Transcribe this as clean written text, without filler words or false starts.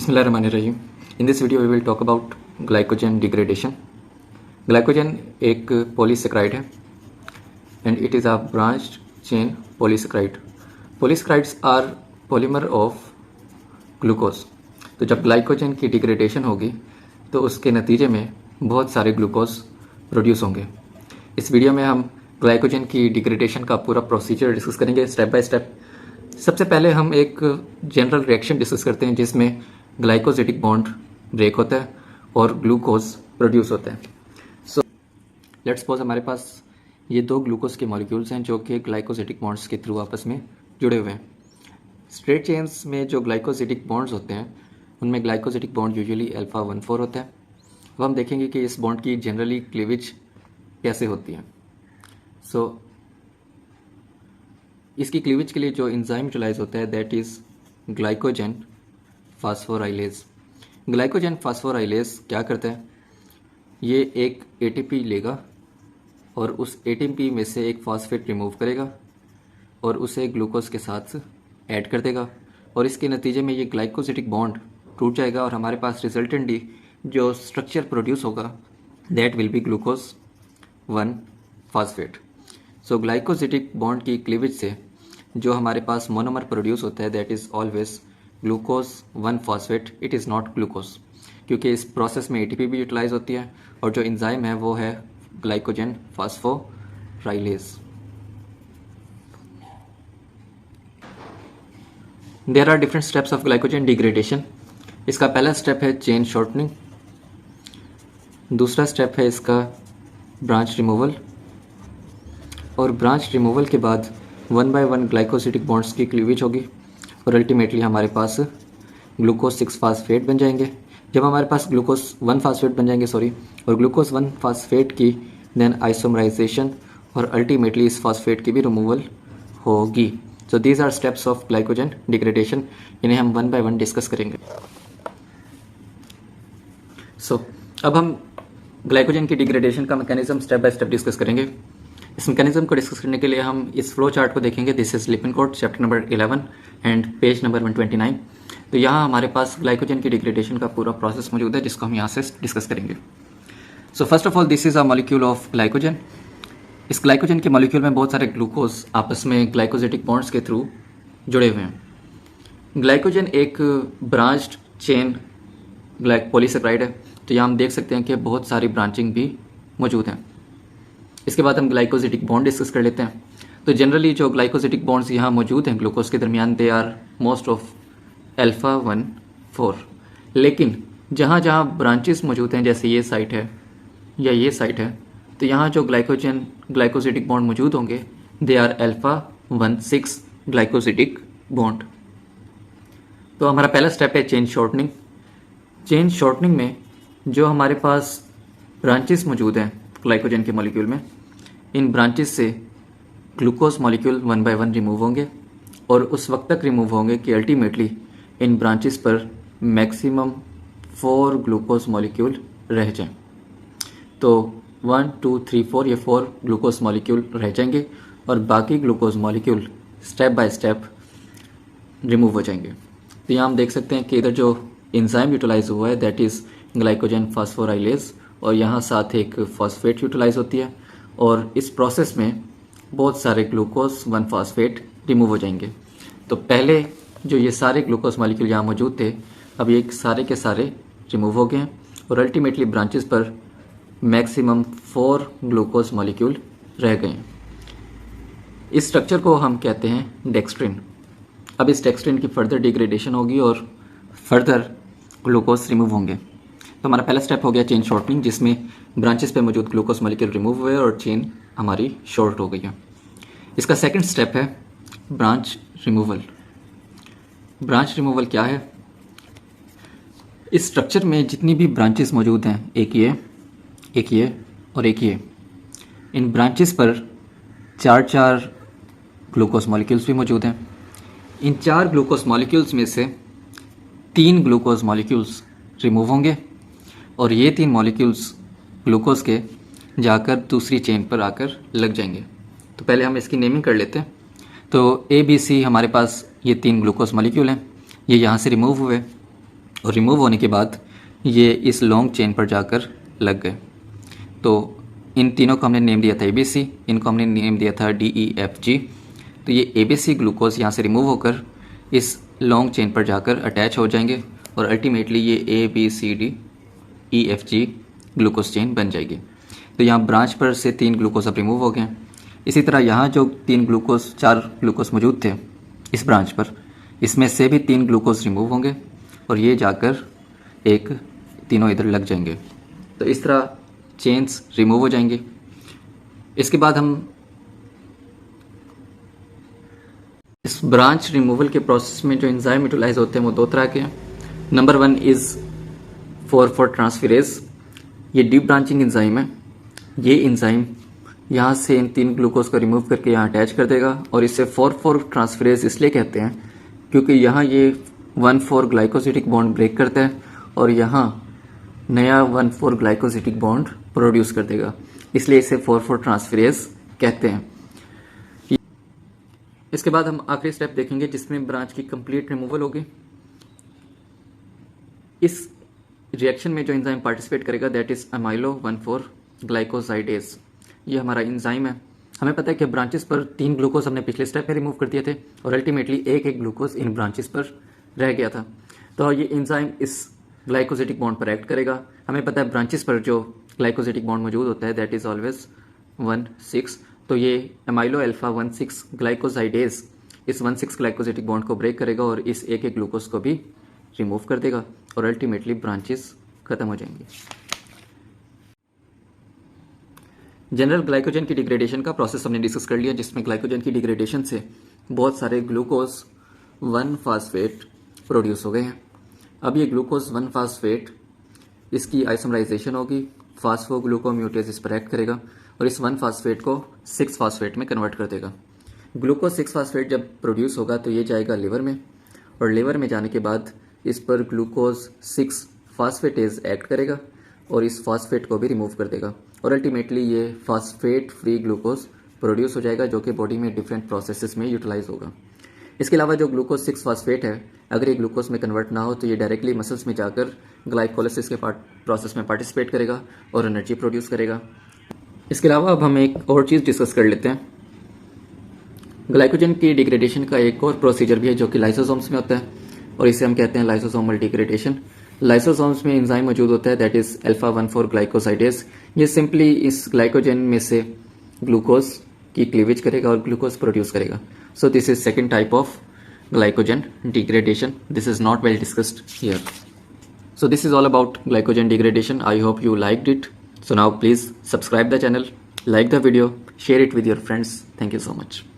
Bismillahirrahmanirrahim. In this video we will talk about glycogen degradation. Glycogen एक polysaccharide है and it is a branched chain polysaccharide. Polysaccharides are polymer of glucose. तो जब glycogen की degradation होगी तो उसके नतीजे में बहुत सारे ग्लूकोज प्रोड्यूस होंगे। इस वीडियो में हम ग्लाइकोजन की डिग्रेडेशन का पूरा प्रोसीजर डिस्कस करेंगे स्टेप बाय स्टेप। सबसे पहले हम एक जनरल रिएक्शन डिस्कस करते हैं जिसमें ग्लाइकोसिडिक बॉन्ड ब्रेक होता है और ग्लूकोज प्रोड्यूस होता है। सो लेट्स सपोज हमारे पास ये दो ग्लूकोज के मॉलिक्यूल्स हैं जो कि ग्लाइकोसिडिक बॉन्ड्स के थ्रू आपस में जुड़े हुए हैं। स्ट्रेट चेन्स में जो ग्लाइकोसिडिक बॉन्ड्स होते हैं उनमें ग्लाइकोसिडिक बॉन्ड यूजुअली अल्फा 1,4 होता है। अब हम देखेंगे कि इस बॉन्ड की जनरली क्लीवेज कैसे होती है। सो इसकी क्लीवेज के लिए जो एंजाइम यूटिलाइज होता है दैट इज़ ग्लाइकोजन फास्फोराइलेज। ग्लाइकोजन फास्फोराइलेज क्या करता है, ये एक एटीपी लेगा और उस एटीपी में से एक फॉस्फेट रिमूव करेगा और उसे ग्लूकोज के साथ ऐड कर देगा और इसके नतीजे में ये ग्लाइकोसिडिक बॉन्ड टूट जाएगा और हमारे पास रिजल्टेंटली जो स्ट्रक्चर प्रोड्यूस होगा that will be glucose 1 phosphate. So glycosidic bond की क्लीवेज से जो हमारे पास मोनोमर प्रोड्यूस होता है that is always glucose 1 phosphate, it is not glucose, क्योंकि इस प्रोसेस में एटीपी भी यूटिलाइज होती है और जो एंजाइम है वो है glycogen phosphorylase. There are different steps of glycogen degradation. इसका पहला स्टेप है चेन शॉर्टनिंग, दूसरा स्टेप है इसका ब्रांच रिमूवल और ब्रांच रिमूवल के बाद 1 बाय 1 ग्लाइकोसिडिक बॉन्ड्स की क्लीवेज होगी और अल्टीमेटली हमारे पास ग्लूकोज 6 फास्फेट बन जाएंगे। जब हमारे पास ग्लूकोज 1 फास्फेट बन जाएंगे और ग्लूकोज 1 फास्फेट की देन आइसोमराइजेशन और अल्टीमेटली इस फास्फेट की भी रिमूवल होगी। So these are steps of glycogen degradation, इन्हें हम 1 बाय 1 डिस्कस करेंगे। सो अब हम ग्लाइकोजन की डिग्रेडेशन का mechanism step by step discuss करेंगे। इस मैकेनिज्म को डिस्कस करने के लिए हम इस फ्लो चार्ट को देखेंगे। This is Lippincott chapter number 11 and page number 129। तो यहाँ हमारे पास ग्लाइकोजन की डिग्रेडेशन का पूरा प्रोसेस मौजूद है जिसको हम यहाँ से डिस्कस करेंगे। So first of all this is a molecule of glycogen. इस ग्लाइकोजन के मॉलिक्यूल में बहुत सारे ग्लूकोज आपस में ग्लाइकोसिडिक बॉन्ड्स के थ्रू जुड़े हुए हैं। ग्लाइकोजन एक ब्रांच्ड चेन पॉलीसेकेराइड है, तो यहाँ हम देख सकते हैं कि बहुत सारी ब्रांचिंग भी मौजूद हैं। इसके बाद हम ग्लाइकोसिडिक बॉन्ड डिस्कस कर लेते हैं। तो जनरली जो ग्लाइकोसिडिक बॉन्ड्स यहाँ मौजूद हैं ग्लूकोज के दरमियान they are most of alpha 1,4, लेकिन जहाँ जहाँ ब्रांचेस मौजूद हैं जैसे ये साइट है या ये साइट है तो यहाँ जो ग्लाइकोसिडिक बॉन्ड मौजूद होंगे they are alpha 1,6 glycosidic bond. तो हमारा पहला स्टेप है चेन शॉर्टनिंग। चेन शॉर्टनिंग में जो हमारे पास ब्रांचेस मौजूद हैं ग्लाइकोजन के मॉलिक्यूल में, इन ब्रांचेस से ग्लूकोज मॉलिक्यूल 1 बाय 1 रिमूव होंगे और उस वक्त तक रिमूव होंगे कि अल्टीमेटली इन ब्रांचेस पर मैक्सिमम 4 ग्लूकोज मॉलिक्यूल रह जाएं। तो 1, 2, 3, 4 ये 4 ग्लूकोज मॉलिक्यूल रह जाएंगे और बाकी glucose molecule step by step remove हो जाएंगे। तो यहाँ हम देख सकते हैं कि इधर जो एंजाइम यूटिलाइज हुआ है दैट इज़ ग्लाइकोजन फास्फोराइलेज और यहाँ साथ एक फॉस्फेट यूटिलाइज होती है और इस प्रोसेस में बहुत सारे ग्लूकोज 1 फॉस्फेट रिमूव हो जाएंगे। तो पहले जो ये सारे ग्लूकोज मॉलिक्यूल यहाँ मौजूद थे अब ये सारे के सारे रिमूव हो गए हैं और अल्टीमेटली ब्रांचेस पर मैक्सिमम 4 ग्लूकोज मॉलिक्यूल रह गए हैं। इस स्ट्रक्चर को हम कहते हैं डेक्स्ट्रिन। अब इस डेक्स्ट्रिन की फर्दर डिग्रेडेशन होगी और फर्दर ग्लूकोज रिमूव होंगे। तो हमारा पहला स्टेप हो गया चेन शॉर्टनिंग जिसमें ब्रांचेस पे मौजूद ग्लूकोज मॉलिक्यूल रिमूव हुए और चेन हमारी शॉर्ट हो गई है। इसका सेकंड स्टेप है ब्रांच रिमूवल। ब्रांच रिमूवल क्या है, इस स्ट्रक्चर में जितनी भी ब्रांचेस मौजूद हैं एक ये और एक ये, इन ब्रांचेस पर 4 ग्लूकोज मॉलिक्यूल्स भी मौजूद हैं। इन 4 ग्लूकोज मॉलिक्यूल्स में से 3 ग्लूकोज मॉलिक्यूल्स रिमूव होंगे और ये 3 मॉलिक्यूल्स ग्लूकोज के जाकर दूसरी चेन पर आकर लग जाएंगे। तो पहले हम इसकी नेमिंग कर लेते हैं। तो A, B, C हमारे पास ये 3 ग्लूकोज मॉलिक्यूल हैं, ये यहाँ से रिमूव हुए और रिमूव होने के बाद ये इस लॉन्ग चेन पर जाकर लग गए। तो इन तीनों को हमने नेम दिया था ABC, इनको हमने नेम दिया था DEFG। तो ये ABC ग्लूकोज यहाँ से रिमूव होकर इस लॉन्ग चेन पर जाकर अटैच हो जाएंगे और अल्टीमेटली ये ABCDEFG ग्लूकोज चेन बन जाएगी। तो यहाँ ब्रांच पर से 3 ग्लूकोज अब रिमूव हो गए। इसी तरह यहाँ जो 4 ग्लूकोज मौजूद थे इस ब्रांच पर, इसमें से भी 3 ग्लूकोज रिमूव होंगे और ये जाकर तीनों इधर लग जाएंगे। तो इस तरह चेन्स रिमूव हो जाएंगे। इसके बाद हम इस ब्रांच रिमूवल के प्रोसेस में जो एंजाइम यूटिलाइज होते हैं वो 2 तरह के हैं। Number 1 is 4,4 transferase. ये डीप ब्रांचिंग एंजाइम है। ये एंजाइम यहाँ से इन 3 ग्लूकोज को रिमूव करके यहाँ अटैच कर देगा और इसे 4,4 ट्रांसफेरेज इसलिए कहते हैं क्योंकि यहाँ ये 1,4 ग्लाइकोसिडिक बॉन्ड ब्रेक करता है और यहाँ नया 1,4 ग्लाइकोसिडिक बॉन्ड प्रोड्यूस कर देगा, इसलिए इसे 4,4 ट्रांसफेरेज कहते हैं। इसके बाद हम आखिरी स्टेप देखेंगे जिसमें ब्रांच की कंप्लीट रिमूवल होगी। इस रिएक्शन में जो एंजाइम पार्टिसिपेट करेगा दैट इज अमाइलो 1,4 ग्लाइकोसाइडेज। ये हमारा एंजाइम है। हमें पता है कि ब्रांचेस पर 3 ग्लूकोज हमने पिछले स्टेप में रिमूव कर दिए थे और अल्टीमेटली एक ग्लूकोज इन ब्रांचेस पर रह गया था। तो ये एंजाइम इस ग्लाइकोसिडिक बॉन्ड पर एक्ट करेगा। हमें पता है ब्रांचेस पर जो ग्लाइकोसिडिक बॉन्ड मौजूद होता है दैट इज ऑलवेज 1,6। तो ये अमाइलो अल्फा 1,6 ग्लाइकोसाइडेज इस 1,6 ग्लाइकोसिडिक बॉन्ड को ब्रेक करेगा और इस एक ग्लूकोज को भी रिमूव कर देगा और अल्टीमेटली ब्रांचेस खत्म हो जाएंगी। जनरल ग्लाइकोजन की डिग्रेडेशन का प्रोसेस हमने डिस्कस कर लिया, जिसमें ग्लाइकोजन की डिग्रेडेशन से बहुत सारे ग्लूकोज 1 फास्फेट प्रोड्यूस हो गए हैं। अब ये ग्लूकोज 1 फास्फेट इसकी आइसोमराइजेशन होगी, फास्फोग्लूकोम्यूटेज इस पर एक्ट करेगा और इस 1 फास्फेट को 6 फास्फेट में कन्वर्ट कर देगा। ग्लूकोज 6 फास्फेट जब प्रोड्यूस होगा तो ये जाएगा लिवर में और लिवर में जाने के बाद इस पर ग्लूकोज 6 फास्फेटेज एक्ट करेगा और इस फास्फेट को भी रिमूव कर देगा और अल्टीमेटली ये फास्फेट फ्री ग्लूकोज प्रोड्यूस हो जाएगा जो कि बॉडी में डिफरेंट प्रोसेसेस में यूटिलाइज होगा। इसके अलावा जो ग्लूकोज 6 फास्फेट है अगर ये ग्लूकोज में कन्वर्ट ना हो तो ये डायरेक्टली मसल्स में जाकर ग्लाइकोलाइसिस के प्रोसेस में पार्टिसिपेट करेगा और एनर्जी प्रोड्यूस करेगा। इसके अलावा अब हम एक और चीज़ डिस्कस कर लेते हैं। ग्लाइकोजन की डिग्रेडेशन का एक और प्रोसीजर भी है जो कि लाइसोसोम्स में होता है और इसे हम कहते हैं लाइसोसोमल डिग्रेडेशन। लाइसोसोम्स में एंजाइम मौजूद होता है दैट इज अल्फा 1,4 ग्लाइकोसाइडेज। ये सिंपली इस ग्लाइकोजन में से ग्लूकोज की क्लीवेज करेगा और ग्लूकोज प्रोड्यूस करेगा। So this is second type of glycogen degradation. This is not well discussed here. So this is all about glycogen degradation. I hope you liked it. So now please subscribe the channel, like the video, share it with your friends. Thank you so much.